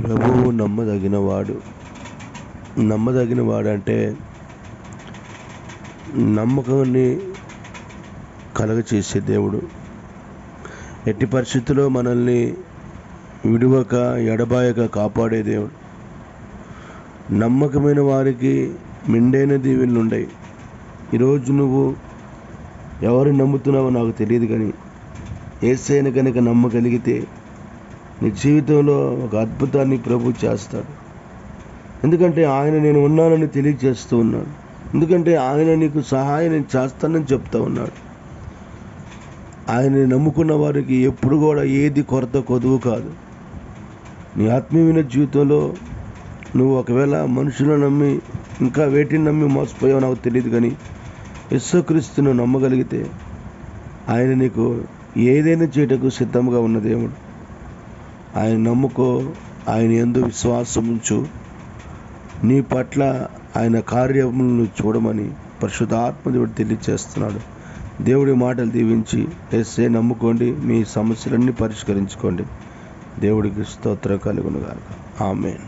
ప్రభువు నమ్మదగినవాడు. నమ్మదగినవాడు అంటే నమ్మకాన్ని కలగచేసే దేవుడు. ఎట్టి పరిస్థితుల్లో మనల్ని విడువక ఎడబాయక కాపాడే దేవుడు. నమ్మకమైన వారికి మెండైన దీవెనలు ఉన్నాయి. ఈరోజు నువ్వు ఎవరిని నమ్ముతున్నావో నాకు తెలియదు, కానీ యేసయ్యను కనుక నమ్మగలిగితే నీ జీవితంలో ఒక అద్భుతాన్ని ప్రభు చేస్తాడు. ఎందుకంటే ఆయన నేను ఉన్నానని తెలియజేస్తూ ఉన్నాడు. ఎందుకంటే ఆయన నీకు సహాయం నేను చేస్తానని చెప్తా ఉన్నాడు. ఆయన్ని నమ్ముకున్న వారికి ఎప్పుడు కూడా ఏది కొరత కొదువు కాదు. నీ ఆత్మీయమైన జీవితంలో నువ్వు ఒకవేళ మనుషులను నమ్మి ఇంకా వేటిని నమ్మి మోసపోయావు నాకు తెలియదు, కానీ యేసుక్రీస్తును నమ్మగలిగితే ఆయన నీకు ఏదైనా చేయటకు సిద్ధంగా ఉన్న దేవుడు. ఆయన నమ్ముకో, ఆయన యందు విశ్వాసం ఉంచు. నీ పట్ల ఆయన కార్యములను చూడమని పరిశుద్ధాత్మ దేవుడు తెలియజేస్తున్నాడు. దేవుడి మాటలు దీవించి యేసయ్య నమ్ముకోండి, మీ సమస్యలన్నీ పరిష్కరించుకోండి. దేవుడికి స్తోత్రం కలుగును గాక. ఆమేన్.